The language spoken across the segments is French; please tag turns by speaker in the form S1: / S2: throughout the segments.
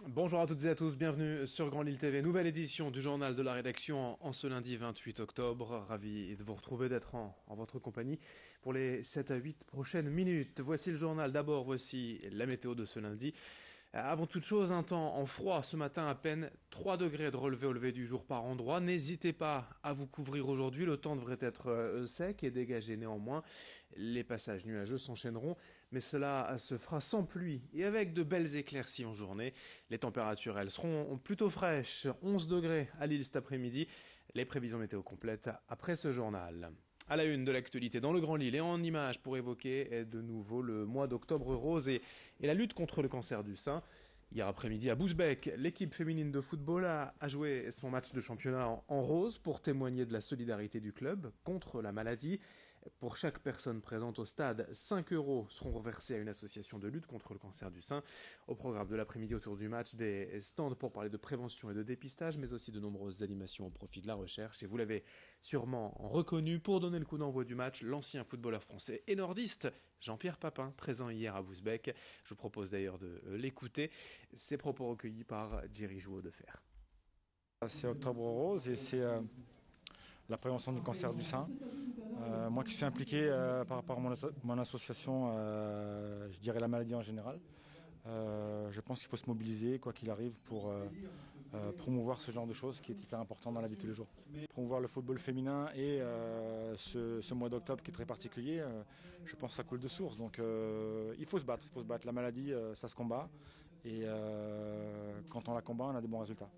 S1: Bonjour à toutes et à tous, bienvenue sur Grand Lille TV, nouvelle édition du journal de la rédaction en ce lundi 28 octobre. Ravi de vous retrouver, d'être en votre compagnie pour les 7 à 8 prochaines minutes. Voici le journal, d'abord voici la météo de ce lundi. Avant toute chose, un temps en froid ce matin, à peine 3 degrés de relevé au lever du jour par endroit. N'hésitez pas à vous couvrir aujourd'hui, le temps devrait être sec et dégagé néanmoins. Les passages nuageux s'enchaîneront, mais cela se fera sans pluie et avec de belles éclaircies en journée. Les températures, elles, seront plutôt fraîches, 11 degrés à Lille cet après-midi. Les prévisions météo complètes après ce journal. À la une de l'actualité dans le Grand Lille et en images pour évoquer de nouveau le mois d'octobre rose et la lutte contre le cancer du sein. Hier après-midi à Bousbecq, l'équipe féminine de football a joué son match de championnat en rose pour témoigner de la solidarité du club contre la maladie. Pour chaque personne présente au stade, 5 euros seront reversés à une association de lutte contre le cancer du sein. Au programme de l'après-midi autour du match, des stands pour parler de prévention et de dépistage, mais aussi de nombreuses animations au profit de la recherche. Et vous l'avez sûrement reconnu, pour donner le coup d'envoi du match, l'ancien footballeur français et nordiste Jean-Pierre Papin, présent hier à Bousbecq. Je vous propose d'ailleurs de l'écouter. Ses propos recueillis par Thierry Jouot de Fer.
S2: C'est Octobre Rose et c'est la prévention du cancer du sein. Moi qui suis impliqué par rapport à mon association, je dirais la maladie en général. Je pense qu'il faut se mobiliser, quoi qu'il arrive, pour promouvoir ce genre de choses qui est hyper important dans la vie de tous les jours. Promouvoir le football féminin et ce mois d'octobre qui est très particulier, je pense que ça coule de source. Donc il faut se battre. La maladie, ça se combat. Et quand on la combat, on a des bons résultats.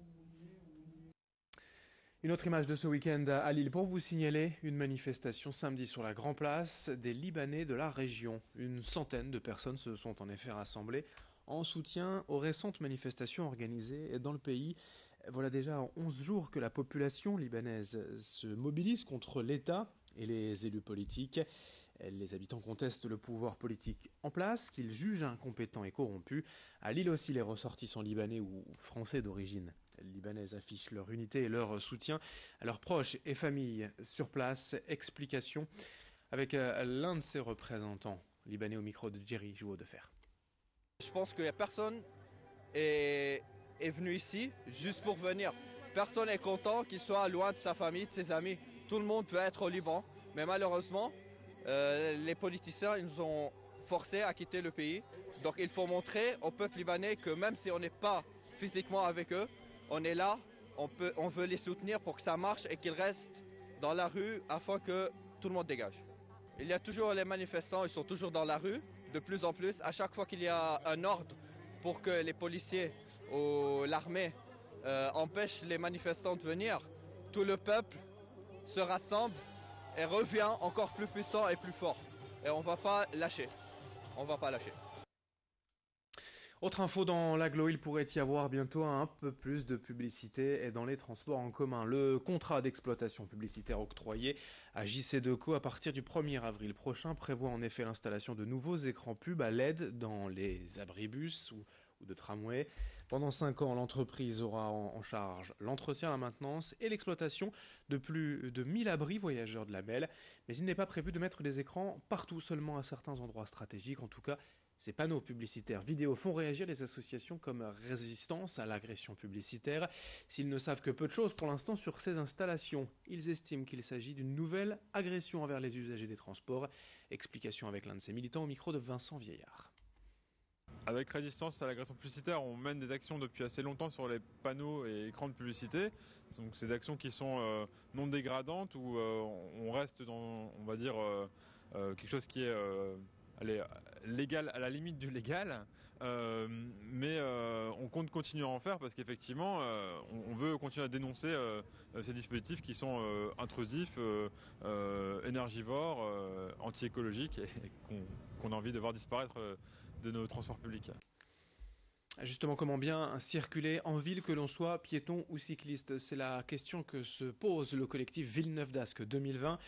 S1: Une autre image de ce week-end à Lille pour vous signaler une manifestation samedi sur la Grand Place des Libanais de la région. Une centaine de personnes se sont en effet rassemblées en soutien aux récentes manifestations organisées dans le pays. Voilà déjà 11 jours que la population libanaise se mobilise contre l'État et les élus politiques. Les habitants contestent le pouvoir politique en place, qu'ils jugent incompétent et corrompu. À Lille aussi, les ressortissants libanais ou français d'origine libanaise affichent leur unité et leur soutien à leurs proches et familles sur place. Explication avec l'un de ses représentants libanais au micro de Jerry Jouot de Fer.
S3: Je pense qu'il n'y a personne est, est venu ici juste pour venir. Personne n'est content qu'il soit loin de sa famille, de ses amis. Tout le monde peut être au Liban, mais malheureusement, les politiciens ils nous ont forcés à quitter le pays. Donc il faut montrer au peuple libanais que même si on n'est pas physiquement avec eux, on est là, on veut les soutenir pour que ça marche et qu'ils restent dans la rue afin que tout le monde dégage. Il y a toujours les manifestants, ils sont toujours dans la rue, de plus en plus. À chaque fois qu'il y a un ordre pour que les policiers ou l'armée empêchent les manifestants de venir, tout le peuple se rassemble et revient encore plus puissant et plus fort. Et on ne va pas lâcher. On va pas lâcher.
S1: Autre info dans l'agglo, il pourrait y avoir bientôt un peu plus de publicité dans les transports en commun. Le contrat d'exploitation publicitaire octroyé à JC Deco à partir du 1er avril prochain prévoit en effet l'installation de nouveaux écrans pubs à LED dans les abribus ou de tramway. Pendant 5 ans, l'entreprise aura en charge l'entretien, la maintenance et l'exploitation de plus de 1000 abris voyageurs de la Belle. Mais il n'est pas prévu de mettre des écrans partout, seulement à certains endroits stratégiques. En tout cas, ces panneaux publicitaires vidéo font réagir les associations comme Résistance à l'agression publicitaire. S'ils ne savent que peu de choses pour l'instant sur ces installations, ils estiment qu'il s'agit d'une nouvelle agression envers les usagers des transports. Explication avec l'un de ces militants au micro de Vincent Vieillard.
S4: Avec Résistance à l'agression publicitaire, on mène des actions depuis assez longtemps sur les panneaux et écrans de publicité. Donc ces actions qui sont non dégradantes où on reste dans, on va dire, quelque chose qui est légal à la limite du légal, mais on compte continuer à en faire parce qu'effectivement on veut continuer à dénoncer ces dispositifs qui sont intrusifs, énergivores, anti-écologiques et qu'on a envie de voir disparaître de nos transports publics.
S1: Justement, comment bien circuler en ville, que l'on soit piéton ou cycliste? C'est la question que se pose le collectif Villeneuve d'Ascq 2020.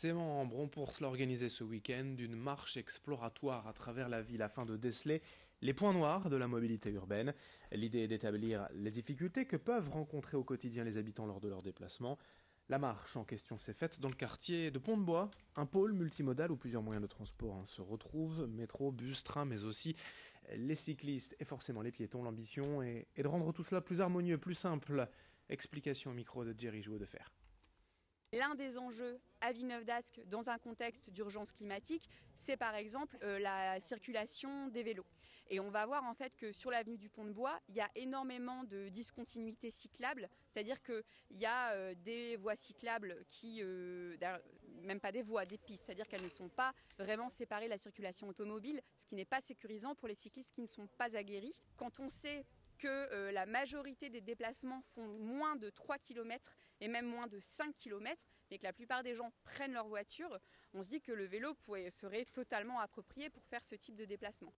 S1: Ses membres ont pour cela organisé ce week-end une marche exploratoire à travers la ville afin de déceler les points noirs de la mobilité urbaine. L'idée est d'établir les difficultés que peuvent rencontrer au quotidien les habitants lors de leurs déplacements. La marche en question s'est faite dans le quartier de Pont-de-Bois, un pôle multimodal où plusieurs moyens de transport se retrouvent, métro, bus, train, mais aussi les cyclistes et forcément les piétons. L'ambition est de rendre tout cela plus harmonieux, plus simple. Explication au micro de Jerry Jouot de Fer.
S5: L'un des enjeux à Villeneuve-d'Ascq dans un contexte d'urgence climatique, c'est par exemple la circulation des vélos. Et on va voir en fait que sur l'avenue du Pont-de-Bois, il y a énormément de discontinuités cyclables, c'est-à-dire qu'il y a des voies cyclables qui, même pas des voies, des pistes, c'est-à-dire qu'elles ne sont pas vraiment séparées de la circulation automobile, ce qui n'est pas sécurisant pour les cyclistes qui ne sont pas aguerris. Quand on sait que la majorité des déplacements font moins de 3 km et même moins de 5 km, mais que la plupart des gens prennent leur voiture, on se dit que le vélo serait totalement approprié pour faire ce type de déplacement.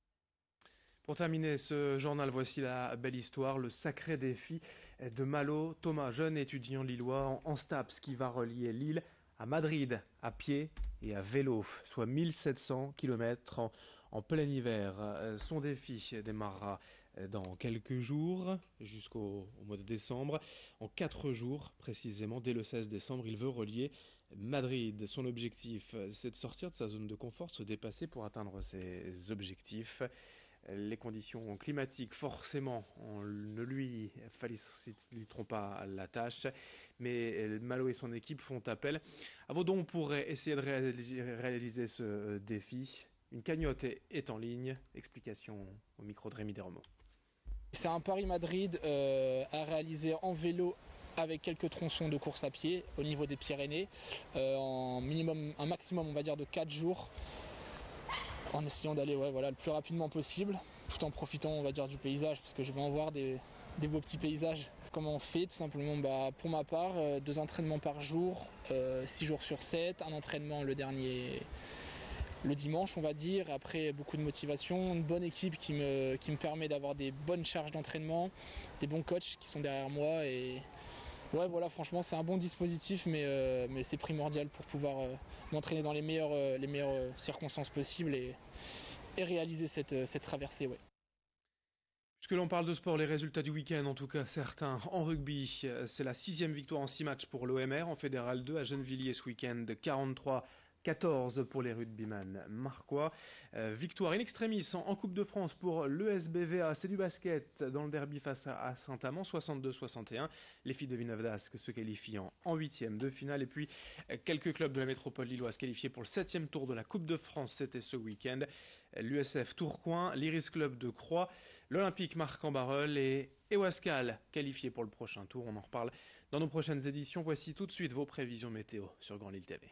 S1: Pour terminer ce journal, voici la belle histoire, le sacré défi de Malo Thomas, jeune étudiant lillois en STAPS qui va relier Lille à Madrid à pied et à vélo, soit 1700 km en plein hiver. Son défi démarrera dans quelques jours, jusqu'au mois de décembre. En 4 jours, précisément, dès le 16 décembre, il veut relier Madrid. Son objectif, c'est de sortir de sa zone de confort, de se dépasser pour atteindre ses objectifs. Les conditions climatiques, forcément, ne lui faciliteront pas la tâche, mais Malo et son équipe font appel à vos dons pour essayer de réaliser ce défi. Une cagnotte est en ligne. Explication au micro de Rémi Desromeaux.
S6: C'est un Paris-Madrid à réaliser en vélo avec quelques tronçons de course à pied au niveau des Pyrénées, un maximum on va dire de 4 jours, en essayant d'aller le plus rapidement possible, tout en profitant on va dire du paysage, parce que je vais en voir des beaux petits paysages. Comment on fait? Tout simplement, pour ma part, 2 entraînements par jour, 6 jours sur 7, un entraînement le dimanche on va dire, après beaucoup de motivation, une bonne équipe qui me permet d'avoir des bonnes charges d'entraînement, des bons coachs qui sont derrière moi et ouais voilà, franchement c'est un bon dispositif mais c'est primordial pour pouvoir m'entraîner dans les meilleures circonstances possibles et réaliser cette traversée. Ouais.
S1: Puisque l'on parle de sport, les résultats du week-end, en tout cas certains, en rugby, c'est la 6e victoire en 6 matchs pour l'OMR en Fédéral 2 à Gennevilliers ce week-end, 43-14 pour les rugbyman marquois. Victoire in extremis en Coupe de France pour l'ESBVA, c'est du basket dans le derby face à Saint-Amand, 62-61. Les filles de Villeneuve-d'Ascq se qualifient en 8e de finale. Et puis quelques clubs de la métropole lilloise qualifiés pour le 7e tour de la Coupe de France, c'était ce week-end. L'USF Tourcoing, l'Iris Club de Croix, l'Olympique Marc-en-Barœul et Wascal qualifiés pour le prochain tour. On en reparle dans nos prochaines éditions. Voici tout de suite vos prévisions météo sur Grand Lille TV.